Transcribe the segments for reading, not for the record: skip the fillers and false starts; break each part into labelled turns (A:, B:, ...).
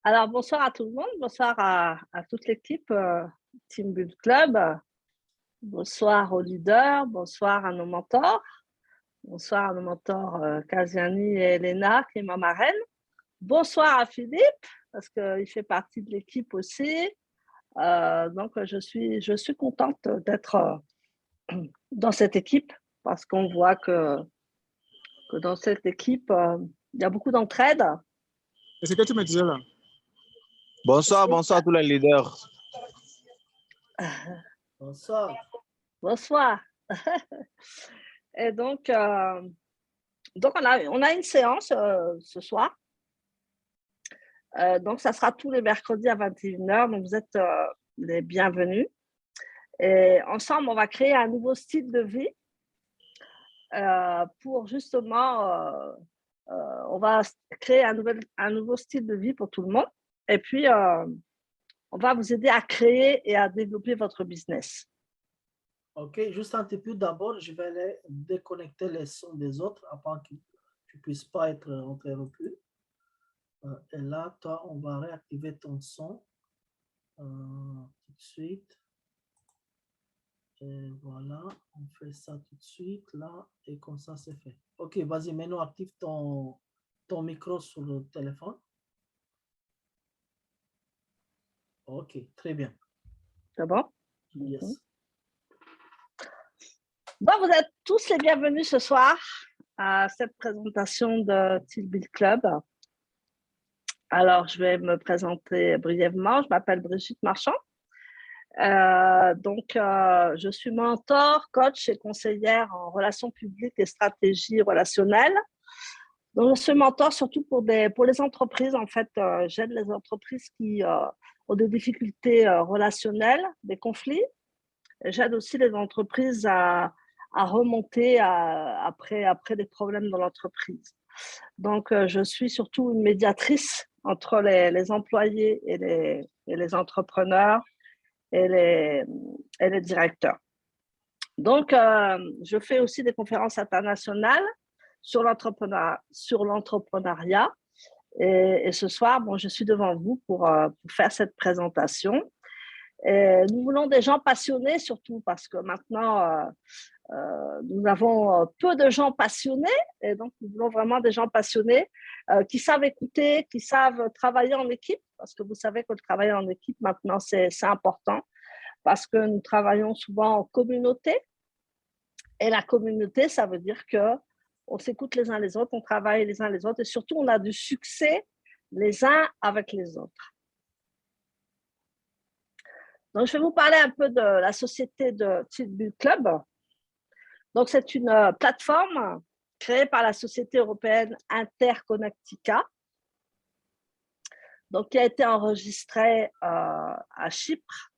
A: Alors, bonsoir à tout le monde, bonsoir à toute l'équipe Team Build Club, bonsoir aux leaders, bonsoir à nos mentors, bonsoir à nos mentors Kaziani et Elena, qui est ma marraine. Bonsoir à Philippe, parce qu'il fait partie de l'équipe aussi. Donc, je suis contente d'être dans cette équipe, parce qu'on voit que dans cette équipe, il y a beaucoup d'entraide.
B: Et ce que tu me disais là?
C: Bonsoir, bonsoir tous les leaders.
D: Bonsoir.
A: Bonsoir. Et donc on a une séance ce soir. Donc, ça sera tous les mercredis à 21h. Donc, vous êtes les bienvenus. Et ensemble, on va créer un nouveau style de vie pour justement, on va créer un nouveau style de vie pour tout le monde. Et puis, on va vous aider à créer et à développer votre business.
D: Ok, juste un petit peu. D'abord, je vais aller déconnecter les sons des autres afin que tu ne puisses pas être interrompu. Et là, toi, on va réactiver ton son tout de suite. Et voilà, on fait ça tout de suite là, et comme ça, c'est fait. Ok, vas-y, maintenant, active ton micro sur le téléphone. Ok, très bien.
A: C'est bon?
D: Yes.
A: Bon, vous êtes tous les bienvenus ce soir à cette présentation de Team Build Club. Alors, je vais me présenter brièvement. Je m'appelle Brigitte Marchand. Je suis mentor, coach et conseillère en relations publiques et stratégie relationnelle. Donc, je suis mentor surtout pour les entreprises. En fait, j'aide les entreprises qui ont des difficultés relationnelles, des conflits. J'aide aussi les entreprises à remonter après des problèmes dans l'entreprise. Donc, je suis surtout une médiatrice entre les employés et les entrepreneurs et les directeurs. Donc, je fais aussi des conférences internationales sur l'entrepreneuriat. Et ce soir, je suis devant vous pour faire cette présentation. Et nous voulons des gens passionnés surtout parce que maintenant, nous avons peu de gens passionnés et donc nous voulons vraiment des gens passionnés qui savent écouter, qui savent travailler en équipe parce que vous savez que le travail en équipe maintenant, c'est important parce que nous travaillons souvent en communauté et la communauté, ça veut dire qu'on s'écoute les uns les autres, on travaille les uns les autres et surtout, on a du succès les uns avec les autres. Donc, je vais vous parler un peu de la société de Team Build Club. Donc, c'est une plateforme créée par la société européenne Interconnectica, donc qui a été enregistrée à Chypre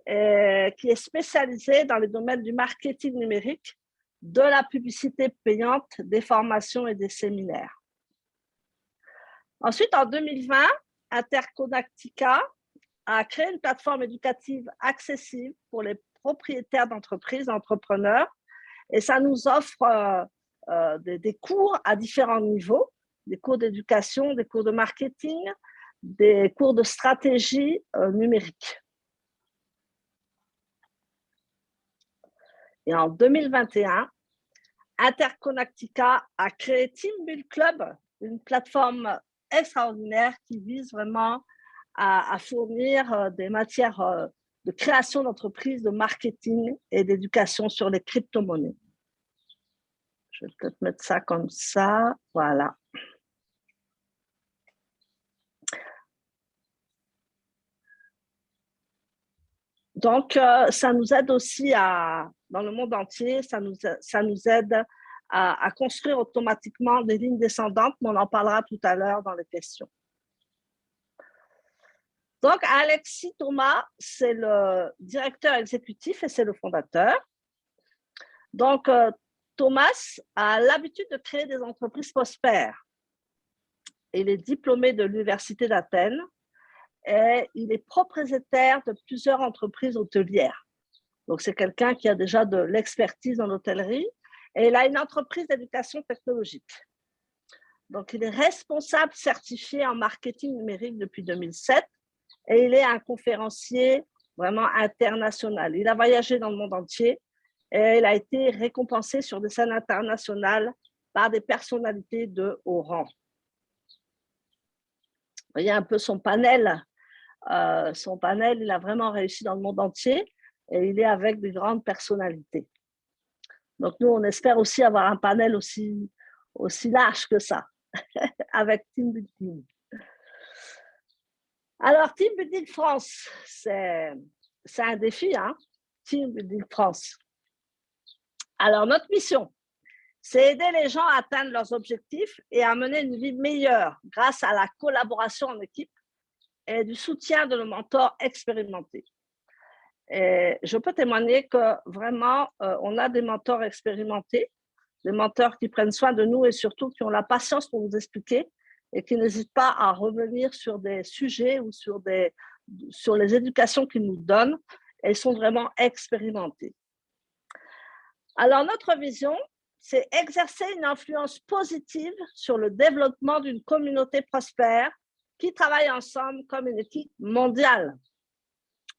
A: et qui est spécialisée dans les domaines du marketing numérique, de la publicité payante, des formations et des séminaires. Ensuite, en 2020, Interconnectica a créé une plateforme éducative accessible pour les propriétaires d'entreprises, entrepreneurs, et ça nous offre des cours à différents niveaux, des cours d'éducation, des cours de marketing, des cours de stratégie numérique. Et en 2021, Interconnectica a créé Team Build Club, une plateforme extraordinaire qui vise vraiment à fournir des matières de création d'entreprise, de marketing et d'éducation sur les crypto-monnaies. Je vais peut-être mettre ça comme ça. Voilà. Donc, ça nous aide aussi dans le monde entier, ça nous aide à construire automatiquement des lignes descendantes, mais on en parlera tout à l'heure dans les questions. Donc, Alexis Thomas, c'est le directeur exécutif et c'est le fondateur. Donc, Thomas a l'habitude de créer des entreprises prospères. Il est diplômé de l'Université d'Athènes et il est propriétaire de plusieurs entreprises hôtelières. Donc, c'est quelqu'un qui a déjà de l'expertise dans l'hôtellerie et il a une entreprise d'éducation technologique. Donc, il est responsable certifié en marketing numérique depuis 2007 et il est un conférencier vraiment international. Il a voyagé dans le monde entier et il a été récompensé sur des scènes internationales par des personnalités de haut rang. Vous voyez un peu son panel. Son panel, il a vraiment réussi dans le monde entier et il est avec des grandes personnalités. Donc, nous, on espère aussi avoir un panel aussi large que ça, avec Team Building. Alors, Team Building France, c'est un défi, hein, Team Building France. Alors, notre mission, c'est aider les gens à atteindre leurs objectifs et à mener une vie meilleure grâce à la collaboration en équipe et du soutien de nos mentors expérimentés. Et je peux témoigner que vraiment, on a des mentors expérimentés, des mentors qui prennent soin de nous et surtout qui ont la patience pour nous expliquer et qui n'hésitent pas à revenir sur des sujets ou sur les éducations qu'ils nous donnent. Et ils sont vraiment expérimentés. Alors, notre vision, c'est exercer une influence positive sur le développement d'une communauté prospère qui travaille ensemble comme une équipe mondiale.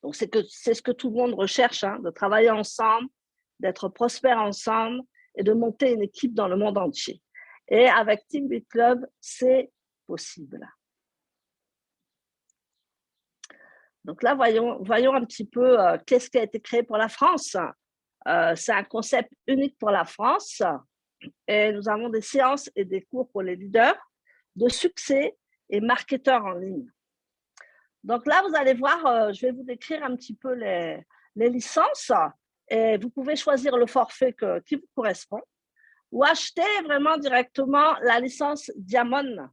A: Donc, c'est ce que tout le monde recherche, hein, de travailler ensemble, d'être prospère ensemble et de monter une équipe dans le monde entier. Et avec Team Build Club, c'est possible. Donc là, voyons un petit peu qu'est-ce qui a été créé pour la France. C'est un concept unique pour la France. Et nous avons des séances et des cours pour les leaders de succès et marketeurs en ligne. Donc là, vous allez voir, je vais vous décrire un petit peu les licences et vous pouvez choisir le forfait qui vous correspond ou acheter vraiment directement la licence Diamond.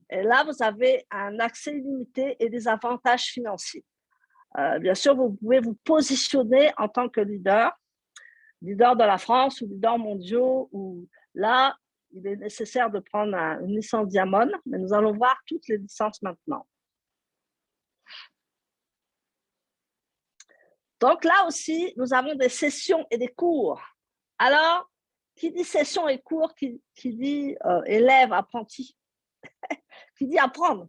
A: Et là, vous avez un accès illimité et des avantages financiers. Bien sûr, vous pouvez vous positionner en tant que leader de la France ou leader mondiaux, où là, il est nécessaire de prendre une licence Diamond, mais nous allons voir toutes les licences maintenant. Donc là aussi, nous avons des sessions et des cours. Alors, qui dit session et cours, qui dit élève, apprenti, qui dit apprendre.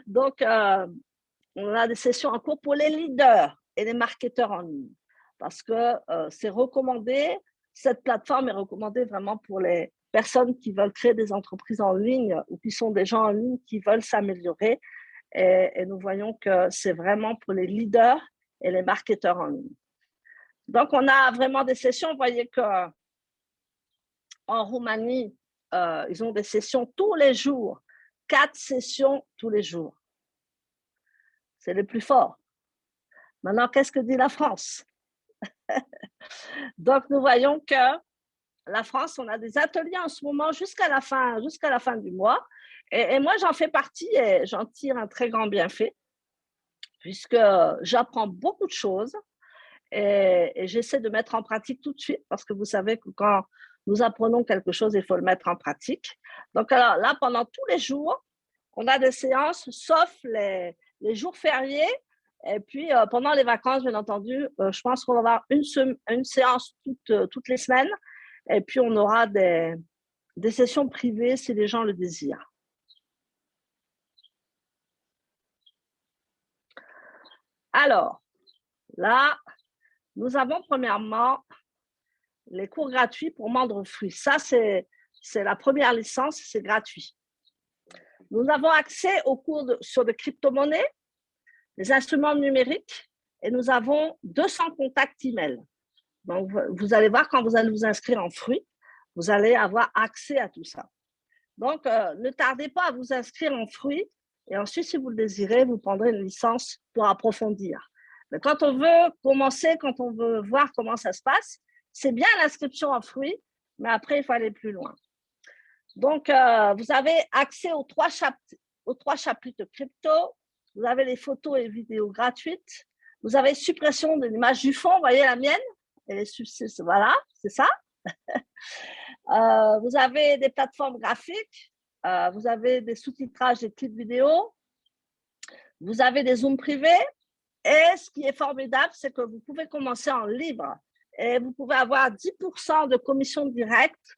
A: Donc, on a des sessions en cours pour les leaders et les marketeurs en ligne. Parce que c'est recommandé, cette plateforme est recommandée vraiment pour les personnes qui veulent créer des entreprises en ligne ou qui sont des gens en ligne qui veulent s'améliorer. Et nous voyons que c'est vraiment pour les leaders et les marketeurs en ligne. Donc, on a vraiment des sessions. Vous voyez qu'en Roumanie, ils ont des sessions tous les jours. 4 sessions tous les jours. C'est les plus forts. Maintenant, qu'est-ce que dit la France? Donc, nous voyons que la France, on a des ateliers en ce moment jusqu'à la fin du mois. Et moi, j'en fais partie et j'en tire un très grand bienfait puisque j'apprends beaucoup de choses et j'essaie de mettre en pratique tout de suite parce que vous savez que quand nous apprenons quelque chose, il faut le mettre en pratique. Donc, alors là, pendant tous les jours, on a des séances, sauf les jours fériés. Et puis, pendant les vacances, bien entendu, je pense qu'on va avoir une séance toutes les semaines. Et puis, on aura des sessions privées si les gens le désirent. Alors, là, nous avons premièrement les cours gratuits pour Mandre Fruits. Ça, c'est la première licence, c'est gratuit. Nous avons accès aux cours sur des crypto-monnaies, des instruments numériques, et nous avons 200 contacts email. Donc, vous allez voir, quand vous allez vous inscrire en fruits, vous allez avoir accès à tout ça. Donc, ne tardez pas à vous inscrire en fruits, et ensuite, si vous le désirez, vous prendrez une licence pour approfondir. Mais quand on veut commencer, quand on veut voir comment ça se passe, c'est bien l'inscription en fruits, mais après, il faut aller plus loin. Donc, vous avez accès aux 3 chapitres crypto, vous avez les photos et vidéos gratuites, vous avez suppression de l'image du fond, vous voyez la mienne, et voilà, c'est ça. Vous avez des plateformes graphiques, vous avez des sous-titrages des clips vidéo, vous avez des zooms privés, et ce qui est formidable, c'est que vous pouvez commencer en libre et vous pouvez avoir 10% de commission directe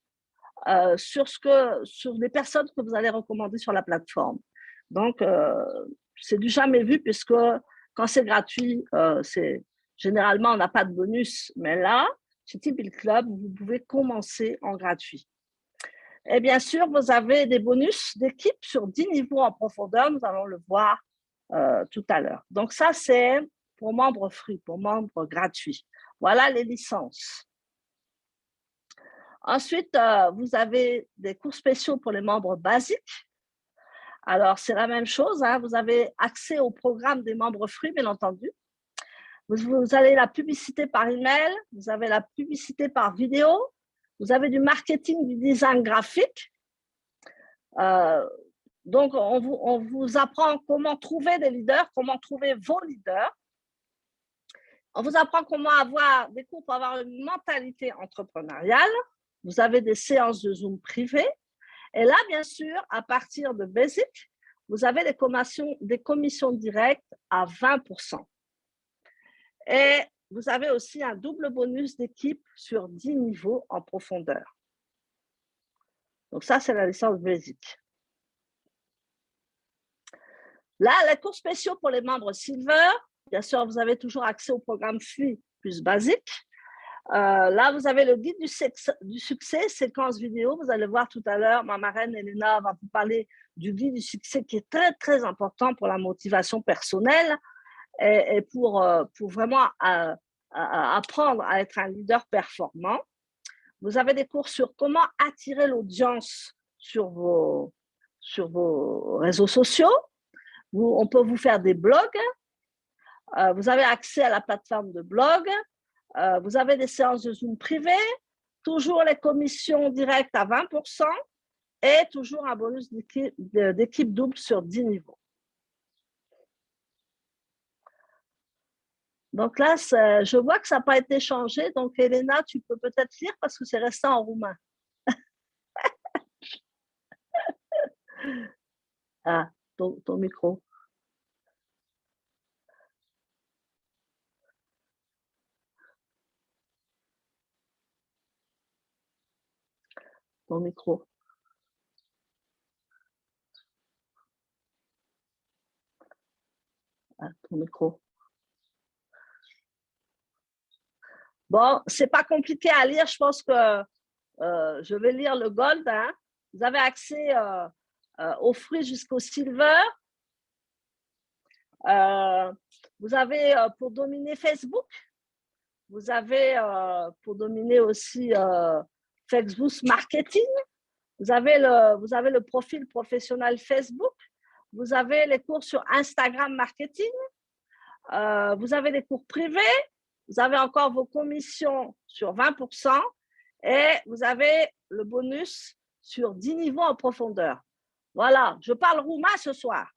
A: sur les personnes que vous allez recommander sur la plateforme. Donc, c'est du jamais vu puisque quand c'est gratuit, généralement, on n'a pas de bonus. Mais là, chez Tipeee Club, vous pouvez commencer en gratuit. Et bien sûr, vous avez des bonus d'équipe sur 10 niveaux en profondeur. Nous allons le voir tout à l'heure. Donc, ça, c'est pour membres free, pour membres gratuits. Voilà les licences. Ensuite, vous avez des cours spéciaux pour les membres basiques. Alors, c'est la même chose. Hein. Vous avez accès au programme des membres free, bien entendu. Vous avez la publicité par email, vous avez la publicité par vidéo, vous avez du marketing, du design graphique. Donc, on vous apprend comment trouver des leaders, comment trouver vos leaders. On vous apprend comment avoir des cours pour avoir une mentalité entrepreneuriale. Vous avez des séances de Zoom privées. Et là, bien sûr, à partir de Basic, vous avez des commissions directes à 20%. Et vous avez aussi un double bonus d'équipe sur 10 niveaux en profondeur. Donc ça, c'est la licence Basic. Là, les cours spéciaux pour les membres Silver, bien sûr, vous avez toujours accès au programme Free plus Basic. Là, vous avez le guide du succès, séquence vidéo. Vous allez voir tout à l'heure, ma marraine Elena va vous parler du guide du succès qui est très, très important pour la motivation personnelle et pour vraiment apprendre à être un leader performant. Vous avez des cours sur comment attirer l'audience sur vos réseaux sociaux. On peut vous faire des blogs. Vous avez accès à la plateforme de blog. Vous avez des séances de Zoom privées, toujours les commissions directes à 20% et toujours un bonus d'équipe double sur 10 niveaux. Donc là, je vois que ça n'a pas été changé. Donc, Elena, tu peux peut-être lire parce que c'est resté en roumain. Ah, ton micro. Ton micro. Ah, ton micro. Bon, c'est pas compliqué à lire. Je pense que je vais lire le Gold. Hein. Vous avez accès aux fruits jusqu'au Silver. Vous avez pour dominer Facebook. Vous avez pour dominer aussi Facebook Marketing. Vous avez le profil professionnel Facebook. Vous avez les cours sur Instagram Marketing. Vous avez des cours privés. Vous avez encore vos commissions sur 20%. Et vous avez le bonus sur 10 niveaux en profondeur. Voilà, je parle roumain ce soir.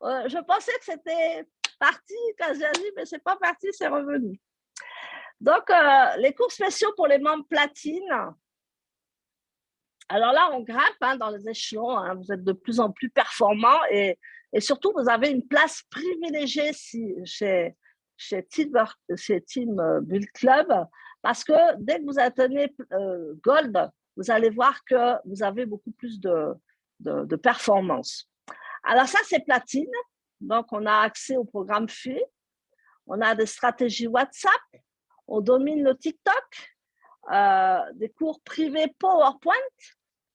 A: Je pensais que c'était parti quand j'ai dit, mais ce n'est pas parti, c'est revenu. Donc, les cours spéciaux pour les membres platine. Alors là, on grimpe dans les échelons. Hein, vous êtes de plus en plus performants et surtout, vous avez une place privilégiée chez Team Build Club parce que dès que vous atteignez Gold, vous allez voir que vous avez beaucoup plus de performance. Alors ça, c'est platine. Donc, on a accès au programme FUI. On a des stratégies WhatsApp. On domine le TikTok. Des cours privés PowerPoint.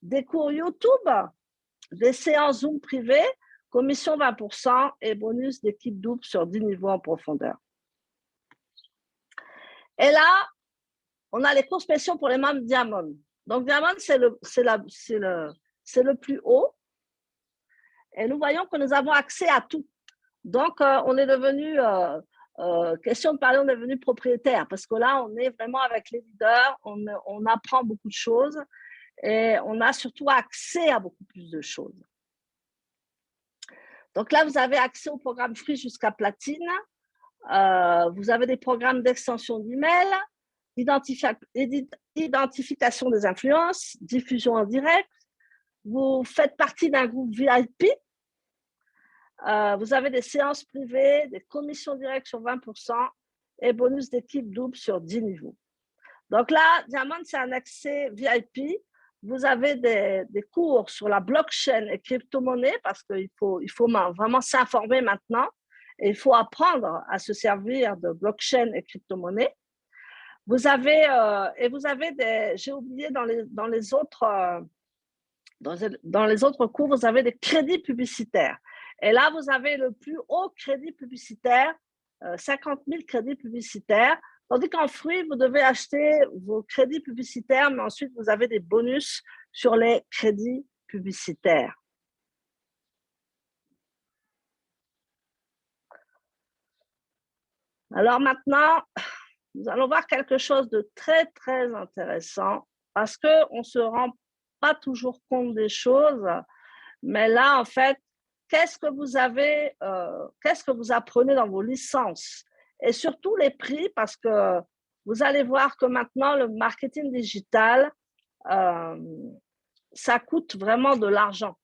A: Des cours YouTube. Des séances Zoom privées. Commission 20% et bonus d'équipe double sur 10 niveaux en profondeur. Et là, on a les cours spéciaux pour les membres Diamond. Donc, Diamond, c'est le plus haut. Et nous voyons que nous avons accès à tout. Donc, on est devenu, question de parler, on est devenu propriétaire parce que là, on est vraiment avec les leaders, on apprend beaucoup de choses et on a surtout accès à beaucoup plus de choses. Donc là, vous avez accès au programme Free jusqu'à Platine. Vous avez des programmes d'extension d'email, identification des influences, diffusion en direct. Vous faites partie d'un groupe VIP. Vous avez des séances privées, des commissions directes sur 20% et bonus d'équipe double sur 10 niveaux. Donc là, Diamond, c'est un accès VIP. Vous avez des cours sur la blockchain et crypto-monnaie parce qu'il faut vraiment s'informer maintenant et il faut apprendre à se servir de blockchain et crypto-monnaie. Vous avez j'ai oublié dans les autres cours, vous avez des crédits publicitaires. Et là, vous avez le plus haut crédit publicitaire, 50 000 crédits publicitaires. Tandis qu'en fruits, vous devez acheter vos crédits publicitaires, mais ensuite, vous avez des bonus sur les crédits publicitaires. Alors maintenant, nous allons voir quelque chose de très, très intéressant parce qu'on ne se rend pas toujours compte des choses. Mais là, en fait, qu'est-ce que vous apprenez dans vos licences? Et surtout les prix, parce que vous allez voir que maintenant, le marketing digital, ça coûte vraiment de l'argent.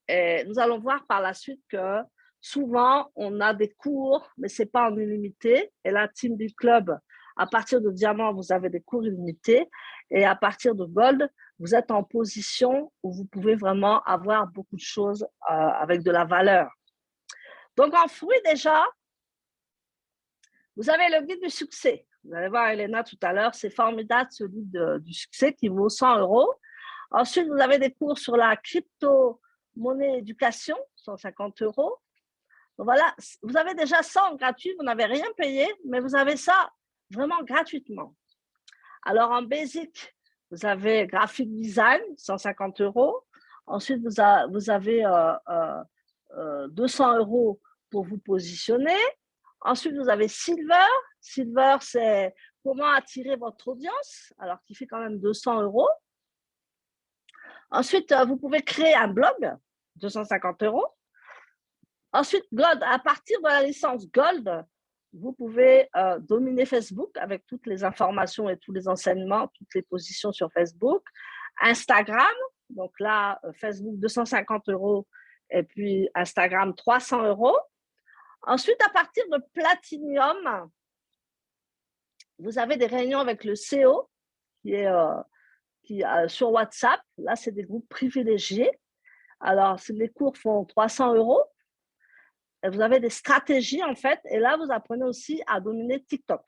A: Et nous allons voir par la suite que souvent, on a des cours, mais ce n'est pas en illimité. Et là, Team Build Club, à partir de Diamant, vous avez des cours illimités. Et à partir de Gold, vous êtes en position où vous pouvez vraiment avoir beaucoup de choses avec de la valeur. Donc, en fruits, déjà, vous avez le guide du succès. Vous allez voir Elena tout à l'heure, c'est formidable ce guide du succès qui vaut 100 €. Ensuite, vous avez des cours sur la crypto-monnaie éducation, 150 €. Donc voilà, vous avez déjà ça en gratuit, vous n'avez rien payé, mais vous avez ça vraiment gratuitement. Alors, en basic, vous avez graphic design, 150 €. Ensuite, vous avez 200 € pour vous positionner. Ensuite, vous avez Silver. Silver, c'est comment attirer votre audience, alors qui fait quand même 200 €. Ensuite, vous pouvez créer un blog, 250 €. Ensuite, Gold, à partir de la licence Gold, vous pouvez dominer Facebook avec toutes les informations et tous les enseignements, toutes les positions sur Facebook. Instagram, donc là, Facebook 250 € et puis Instagram 300 €. Ensuite, à partir de Platinum, vous avez des réunions avec le CEO qui est sur WhatsApp. Là, c'est des groupes privilégiés. Alors, les cours font 300 €. Et vous avez des stratégies, en fait. Et là, vous apprenez aussi à dominer TikTok.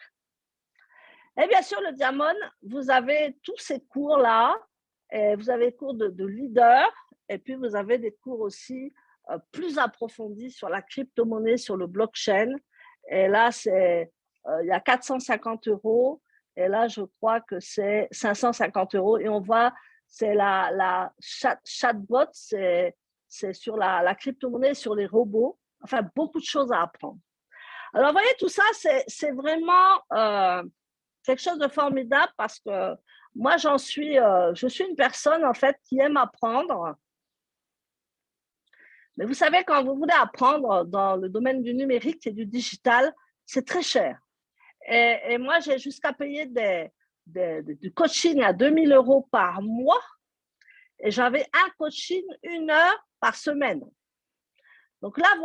A: Et bien sûr, le Diamond, vous avez tous ces cours-là. Et vous avez des cours de leader. Et puis, vous avez des cours aussi plus approfondis sur la crypto-monnaie, sur le blockchain. Et là, il y a 450 €. Et là, je crois que c'est 550 €. Et on voit, c'est la chatbot, c'est sur la crypto-monnaie, sur les robots. Enfin, beaucoup de choses à apprendre. Alors, vous voyez, tout ça, c'est vraiment quelque chose de formidable parce que moi, je suis une personne, en fait, qui aime apprendre. Mais vous savez, quand vous voulez apprendre dans le domaine du numérique et du digital, c'est très cher. Et moi, j'ai jusqu'à payer du coaching à 2000 € par mois. Et j'avais un coaching 1 heure par semaine. Donc là, vous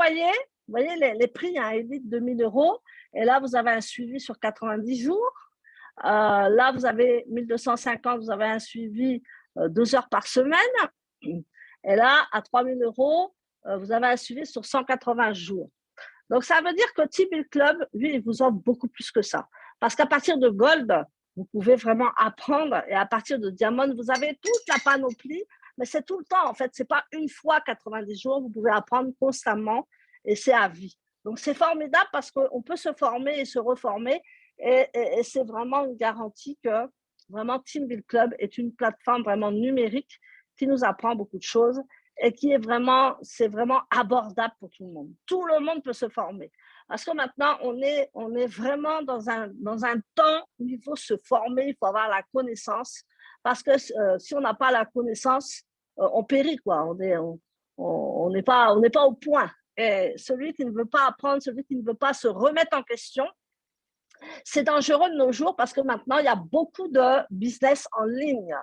A: voyez les prix, un élite 2000 €. Et là, vous avez un suivi sur 90 jours. Là, vous avez 1250, vous avez un suivi 2 heures par semaine. Et là, à 3000 €, vous avez un suivi sur 180 jours. Donc, ça veut dire que Team Build Club, lui, il vous offre beaucoup plus que ça. Parce qu'à partir de Gold, vous pouvez vraiment apprendre. Et à partir de Diamond, vous avez toute la panoplie. Mais c'est tout le temps, en fait. Ce n'est pas une fois 90 jours. Vous pouvez apprendre constamment et c'est à vie. Donc, c'est formidable parce qu'on peut se former et se reformer. Et c'est vraiment une garantie que vraiment Team Build Club est une plateforme vraiment numérique qui nous apprend beaucoup de choses et qui c'est vraiment abordable pour tout le monde. Tout le monde peut se former. Parce que maintenant, on est vraiment dans un temps où il faut se former, il faut avoir la connaissance. Parce que si on n'a pas la connaissance, on périt, quoi. On n'est pas au point. Et celui qui ne veut pas apprendre, celui qui ne veut pas se remettre en question, c'est dangereux de nos jours parce que maintenant, il y a beaucoup de business en ligne.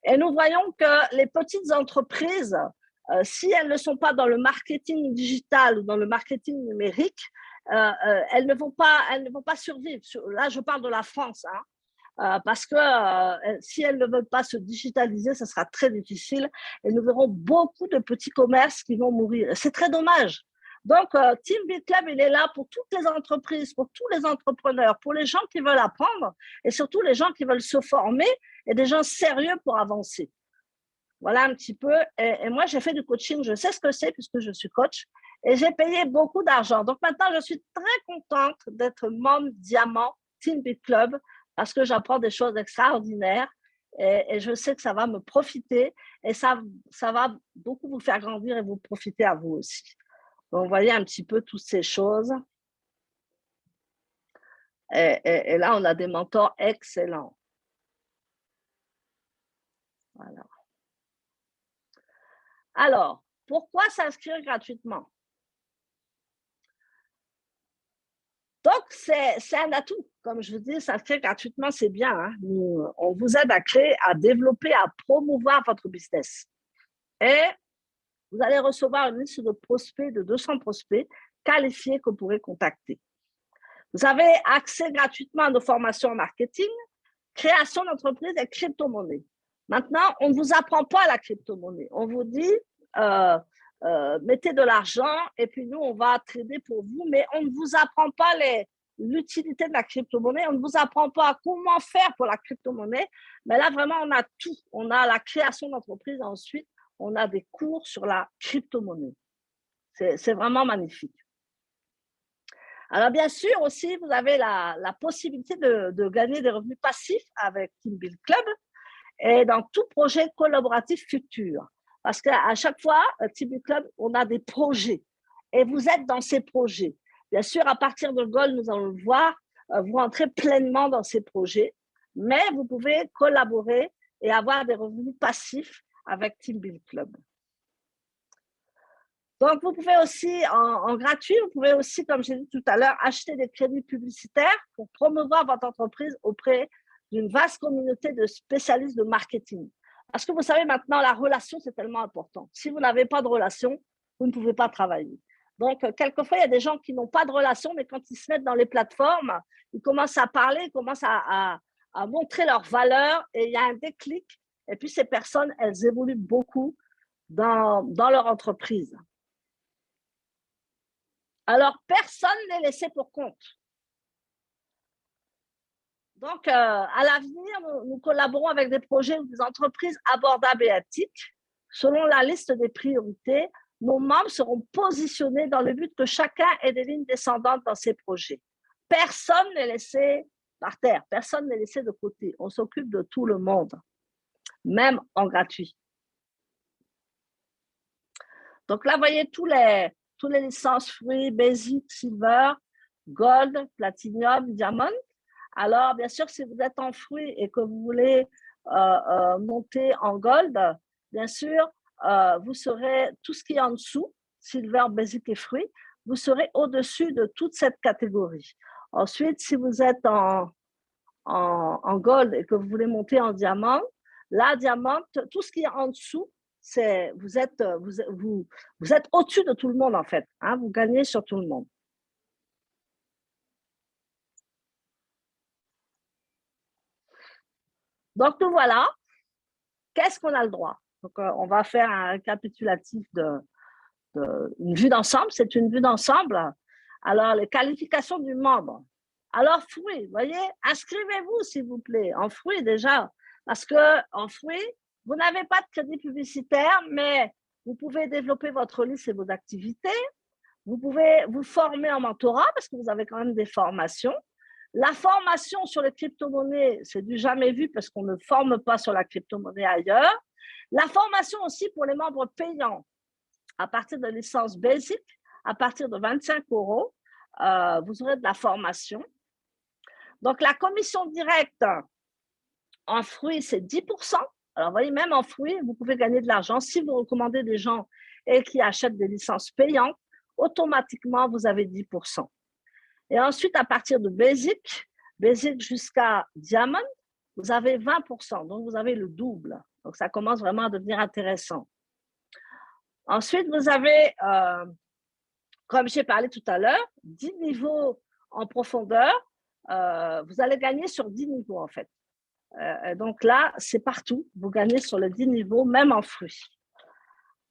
A: Et nous voyons que les petites entreprises, si elles ne sont pas dans le marketing digital ou dans le marketing numérique, elles ne vont pas survivre. Là, je parle de la France. Hein. parce que si elles ne veulent pas se digitaliser, ça sera très difficile et nous verrons beaucoup de petits commerces qui vont mourir. C'est très dommage. Donc, Team Build Club, il est là pour toutes les entreprises, pour tous les entrepreneurs, pour les gens qui veulent apprendre et surtout les gens qui veulent se former et des gens sérieux pour avancer. Voilà un petit peu. Et moi, j'ai fait du coaching, je sais ce que c'est puisque je suis coach et j'ai payé beaucoup d'argent. Donc maintenant, je suis très contente d'être membre Diamant Team Build Club parce que j'apprends des choses extraordinaires et je sais que ça va me profiter et ça va beaucoup vous faire grandir et vous profiter à vous aussi. Donc, vous voyez un petit peu toutes ces choses. Et là, on a des mentors excellents. Voilà. Alors, pourquoi s'inscrire gratuitement? Donc, c'est un atout. Comme je vous dis, s'inscrire gratuitement, c'est bien. Hein? On vous aide à créer, à développer, à promouvoir votre business. Et vous allez recevoir une liste de prospects, de 200 prospects qualifiés que vous pourrez contacter. Vous avez accès gratuitement à nos formations en marketing, création d'entreprise et crypto-monnaie. Maintenant, on ne vous apprend pas la crypto-monnaie. On vous dit, mettez de l'argent et puis nous, on va trader pour vous, mais on ne vous apprend pas l'utilité de la crypto-monnaie. On ne vous apprend pas comment faire pour la crypto-monnaie. Mais là, vraiment, on a tout. On a la création d'entreprise. Ensuite, on a des cours sur la crypto-monnaie. C'est vraiment magnifique. Alors, bien sûr, aussi, vous avez la possibilité de gagner des revenus passifs avec Team Build Club et dans tout projet collaboratif futur. Parce qu'à chaque fois, Team Build Club, on a des projets et vous êtes dans ces projets. Bien sûr, à partir de Gold, nous allons le voir, vous entrez pleinement dans ces projets, mais vous pouvez collaborer et avoir des revenus passifs avec Team Build Club. Donc, vous pouvez aussi, en gratuit, vous pouvez aussi, comme j'ai dit tout à l'heure, acheter des crédits publicitaires pour promouvoir votre entreprise auprès d'une vaste communauté de spécialistes de marketing. Parce que vous savez, maintenant, la relation, c'est tellement important. Si vous n'avez pas de relation, vous ne pouvez pas travailler. Donc, quelquefois, il y a des gens qui n'ont pas de relation, mais quand ils se mettent dans les plateformes, ils commencent à parler, ils commencent à montrer leurs valeurs et il y a un déclic. Et puis, ces personnes, elles évoluent beaucoup dans leur entreprise. Alors, personne n'est laissé pour compte. Donc, à l'avenir, nous collaborons avec des projets ou des entreprises abordables et éthiques. Selon la liste des priorités, nos membres seront positionnés dans le but que chacun ait des lignes descendantes dans ses projets. Personne n'est laissé par terre, personne n'est laissé de côté. On s'occupe de tout le monde, même en gratuit. Donc là, vous voyez tous les licences fruits, Basic, Silver, Gold, Platinum, Diamond. Alors, bien sûr, si vous êtes en fruits et que vous voulez monter en Gold, bien sûr, vous serez tout ce qui est en dessous, Silver, Basic et fruits, vous serez au-dessus de toute cette catégorie. Ensuite, si vous êtes en Gold et que vous voulez monter en Diamant, là, Diamant, tout ce qui est en dessous, vous êtes au-dessus de tout le monde, en fait. Hein, vous gagnez sur tout le monde. Donc, nous voilà. Qu'est-ce qu'on a le droit? Donc, on va faire un récapitulatif une vue d'ensemble. C'est une vue d'ensemble. Alors, les qualifications du membre. Alors, fruits, vous voyez, inscrivez-vous, s'il vous plaît, en fruits déjà. Parce qu'en fruits, vous n'avez pas de crédit publicitaire, mais vous pouvez développer votre liste et vos activités. Vous pouvez vous former en mentorat parce que vous avez quand même des formations. La formation sur les crypto-monnaies, c'est du jamais vu parce qu'on ne forme pas sur la crypto-monnaie ailleurs. La formation aussi pour les membres payants, à partir de licence basic, à partir de 25 €, vous aurez de la formation. Donc, la commission directe en fruits, c'est 10%. Alors, vous voyez, même en fruits, vous pouvez gagner de l'argent. Si vous recommandez des gens et qui achètent des licences payantes, automatiquement, vous avez 10%. Et ensuite, à partir de Basic jusqu'à Diamond, vous avez 20%. Donc, vous avez le double. Donc, ça commence vraiment à devenir intéressant. Ensuite, vous avez, comme j'ai parlé tout à l'heure, 10 niveaux en profondeur. Vous allez gagner sur 10 niveaux, en fait. Et donc là, c'est partout. Vous gagnez sur les 10 niveaux, même en fruits.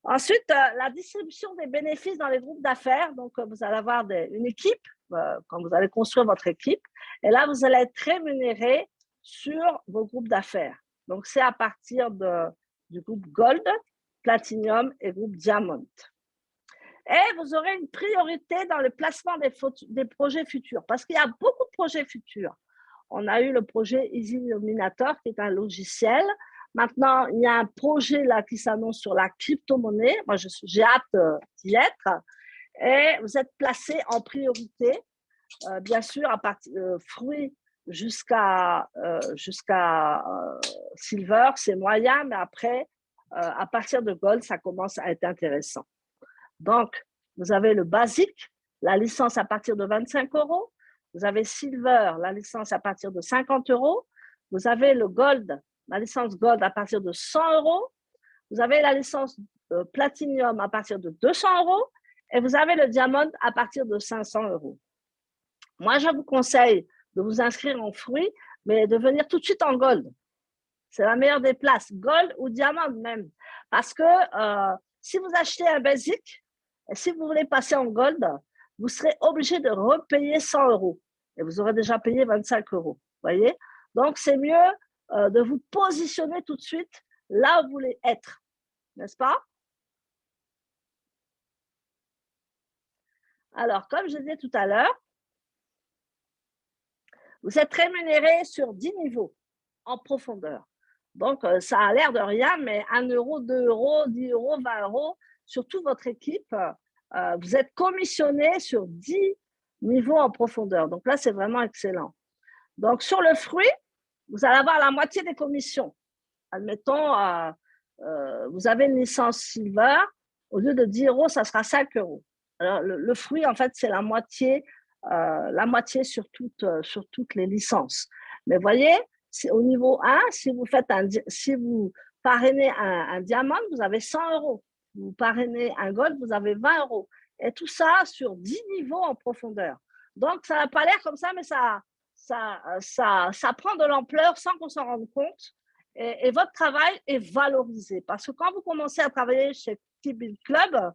A: Ensuite, la distribution des bénéfices dans les groupes d'affaires. Donc, vous allez avoir une équipe, quand vous allez construire votre équipe. Et là, vous allez être rémunéré sur vos groupes d'affaires. Donc, c'est à partir du groupe Gold, Platinum et groupe Diamond. Et vous aurez une priorité dans le placement des projets futurs, parce qu'il y a beaucoup de projets futurs. On a eu le projet Easy Illuminator, qui est un logiciel. Maintenant, il y a un projet là qui s'annonce sur la crypto-monnaie. Moi, j'ai hâte d'y être. Et vous êtes placé en priorité, bien sûr, à partir de fruits jusqu'à silver, c'est moyen, mais après, à partir de gold, ça commence à être intéressant. Donc, vous avez le basique, la licence à partir de 25 €. Vous avez silver, la licence à partir de 50 €. Vous avez le gold, la licence gold à partir de 100 €. Vous avez la licence platinum à partir de 200 € et vous avez le diamant à partir de 500 €. Moi, je vous conseille de vous inscrire en fruits, mais de venir tout de suite en gold. C'est la meilleure des places, gold ou diamant même. Parce que si vous achetez un basic, et si vous voulez passer en gold, vous serez obligé de repayer 100 € et vous aurez déjà payé 25 €. Voyez? Donc, c'est mieux de vous positionner tout de suite là où vous voulez être, n'est-ce pas? Alors, comme je disais tout à l'heure, vous êtes rémunéré sur 10 niveaux en profondeur. Donc, ça a l'air de rien, mais 1 €, 2 €, 10 €, 20 € sur toute votre équipe, vous êtes commissionné sur 10 niveaux en profondeur. Donc là, c'est vraiment excellent. Donc, sur le fruit, vous allez avoir la moitié des commissions. Admettons, vous avez une licence silver, au lieu de 10 €, ça sera 5 €. Alors, le fruit, en fait, c'est la moitié sur toutes les licences. Mais voyez, au niveau 1, si vous parrainez un diamant, vous avez 100 €. Vous parrainez un gold, vous avez 20 €. Et tout ça sur 10 niveaux en profondeur. Donc, ça n'a pas l'air comme ça, mais ça prend de l'ampleur sans qu'on s'en rende compte. Et votre travail est valorisé. Parce que quand vous commencez à travailler chez T-Bill Club,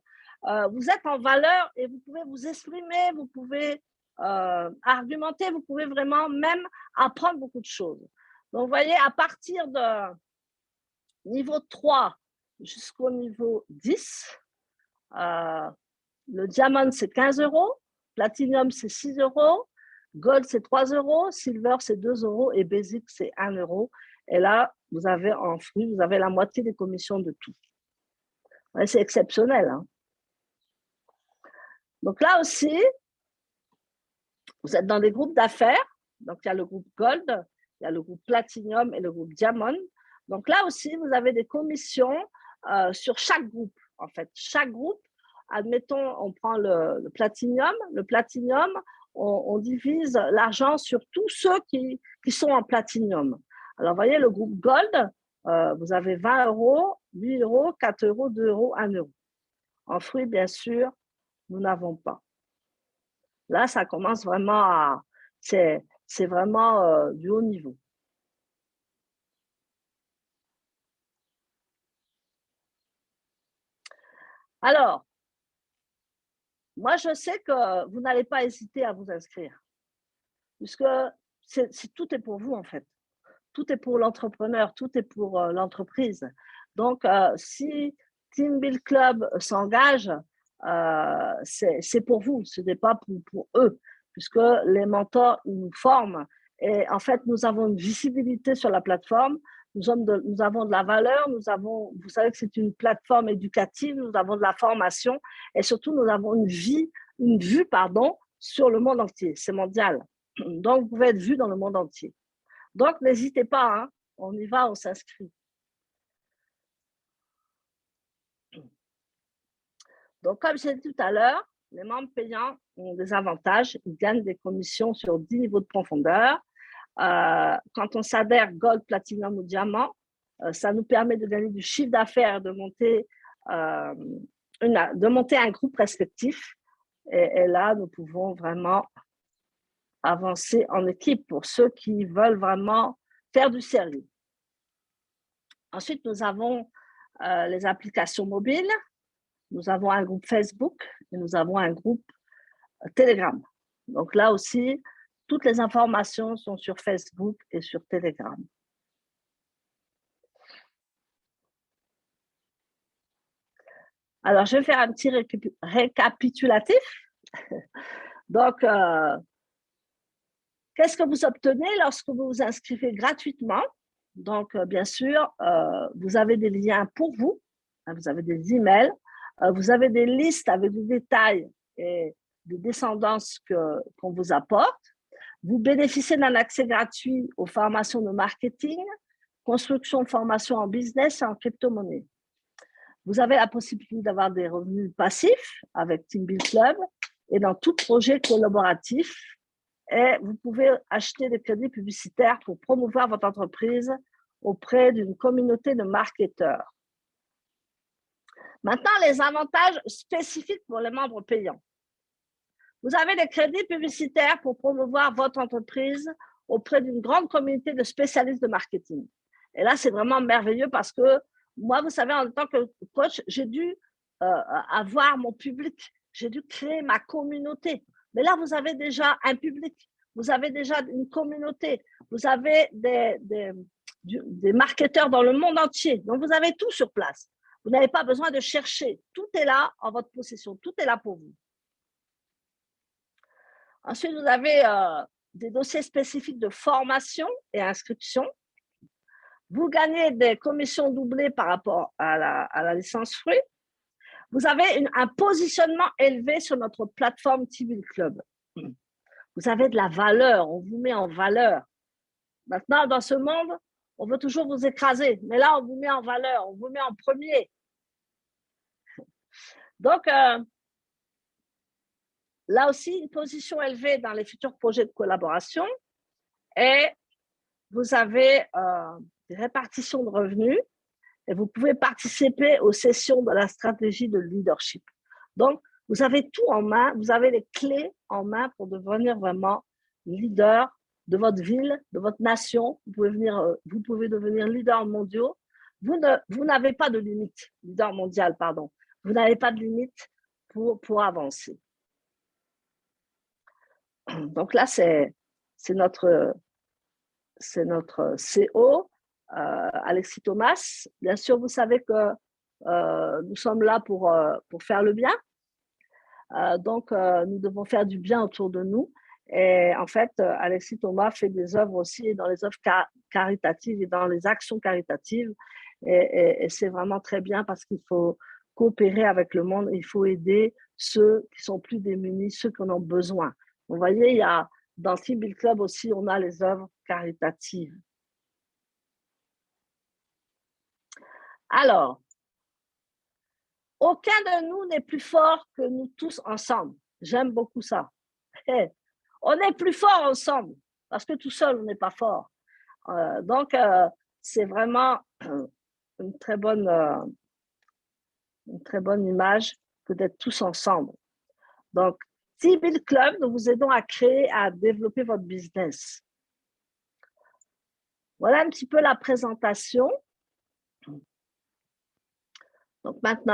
A: vous êtes en valeur et vous pouvez vous exprimer, vous pouvez argumenter, vous pouvez vraiment même apprendre beaucoup de choses. Donc, vous voyez, à partir de niveau 3 jusqu'au niveau 10, le diamant, c'est 15 €, platinum, c'est 6 €, gold, c'est 3 €, silver, c'est 2 € et basic, c'est 1 €. Et là, vous avez en fruits, vous avez la moitié des commissions de tout. Ouais, c'est exceptionnel. Hein. Donc là aussi, vous êtes dans des groupes d'affaires. Donc, il y a le groupe Gold, il y a le groupe Platinum et le groupe Diamond. Donc là aussi, vous avez des commissions sur chaque groupe. En fait, chaque groupe, admettons, on prend le Platinum. Le Platinum, on divise l'argent sur tous ceux qui sont en Platinum. Alors, vous voyez, le groupe Gold, vous avez 20 €, 8 €, 4 €, 2 €, 1 €. En fruits, bien sûr, nous n'avons pas. Là, ça commence vraiment à... C'est vraiment du haut niveau. Alors, moi, je sais que vous n'allez pas hésiter à vous inscrire, puisque tout est pour vous, en fait. Tout est pour l'entrepreneur, tout est pour l'entreprise. Donc, si Team Build Club s'engage, c'est pour vous, ce n'est pas pour eux, puisque les mentors ils nous forment. Et en fait, nous avons une visibilité sur la plateforme, nous avons de la valeur, vous savez que c'est une plateforme éducative, nous avons de la formation et surtout, nous avons une vue sur le monde entier. C'est mondial. Donc, vous pouvez être vu dans le monde entier. Donc, n'hésitez pas, hein, on y va, on s'inscrit. Donc, comme j'ai dit tout à l'heure, les membres payants ont des avantages. Ils gagnent des commissions sur 10 niveaux de profondeur. Quand on s'adhère Gold, Platinum ou Diamant, ça nous permet de gagner du chiffre d'affaires, de monter un groupe respectif. Et là, nous pouvons vraiment avancer en équipe pour ceux qui veulent vraiment faire du sérieux. Ensuite, nous avons les applications mobiles, nous avons un groupe Facebook et nous avons un groupe Telegram. Donc là aussi, toutes les informations sont sur Facebook et sur Telegram. Alors, je vais faire un petit récapitulatif. Donc, qu'est-ce que vous obtenez lorsque vous vous inscrivez gratuitement? Donc, bien sûr, vous avez des liens pour vous, vous avez des emails, vous avez des listes avec des détails et des descendances qu'on vous apporte. Vous bénéficiez d'un accès gratuit aux formations de marketing, construction de formation en business et en crypto-monnaie. Vous avez la possibilité d'avoir des revenus passifs avec Team Build Club et dans tout projet collaboratif. Et vous pouvez acheter des crédits publicitaires pour promouvoir votre entreprise auprès d'une communauté de marketeurs. Maintenant, les avantages spécifiques pour les membres payants. Vous avez des crédits publicitaires pour promouvoir votre entreprise auprès d'une grande communauté de spécialistes de marketing. Et là, c'est vraiment merveilleux parce que moi, vous savez, en tant que coach, j'ai dû avoir mon public, j'ai dû créer ma communauté. Mais là, vous avez déjà un public, vous avez déjà une communauté, vous avez des marketeurs dans le monde entier. Donc, vous avez tout sur place. Vous n'avez pas besoin de chercher. Tout est là en votre possession. Tout est là pour vous. Ensuite, vous avez des dossiers spécifiques de formation et inscription. Vous gagnez des commissions doublées par rapport à la licence fruit. Vous avez un positionnement élevé sur notre plateforme Team Build Club. Vous avez de la valeur, on vous met en valeur. Maintenant, dans ce monde, on veut toujours vous écraser, mais là, on vous met en valeur, on vous met en premier. Donc, là aussi, une position élevée dans les futurs projets de collaboration et vous avez des répartitions de revenus et vous pouvez participer aux sessions de la stratégie de leadership. Donc, vous avez tout en main, vous avez les clés en main pour devenir vraiment leader de votre ville, de votre nation. Vous pouvez devenir leader mondial. Vous n'avez pas de limite, leader mondial, pardon. Vous n'avez pas de limite pour avancer. Donc là, c'est notre CO, Alexis Thomas. Bien sûr, vous savez que nous sommes là pour faire le bien. Donc, nous devons faire du bien autour de nous. Et en fait, Alexis Thomas fait des œuvres aussi dans les œuvres caritatives et dans les actions caritatives. Et c'est vraiment très bien parce qu'il faut coopérer avec le monde. Il faut aider ceux qui sont plus démunis, ceux qui en ont besoin. Vous voyez, il y a dans Team Build Club aussi, on a les œuvres caritatives. Alors, aucun de nous n'est plus fort que nous tous ensemble. J'aime beaucoup ça. On est plus fort ensemble parce que tout seul, on n'est pas fort. Donc, c'est vraiment une très bonne image que d'être tous ensemble. Donc, Team Build Club, nous vous aidons à créer, à développer votre business. Voilà un petit peu la présentation. Donc maintenant,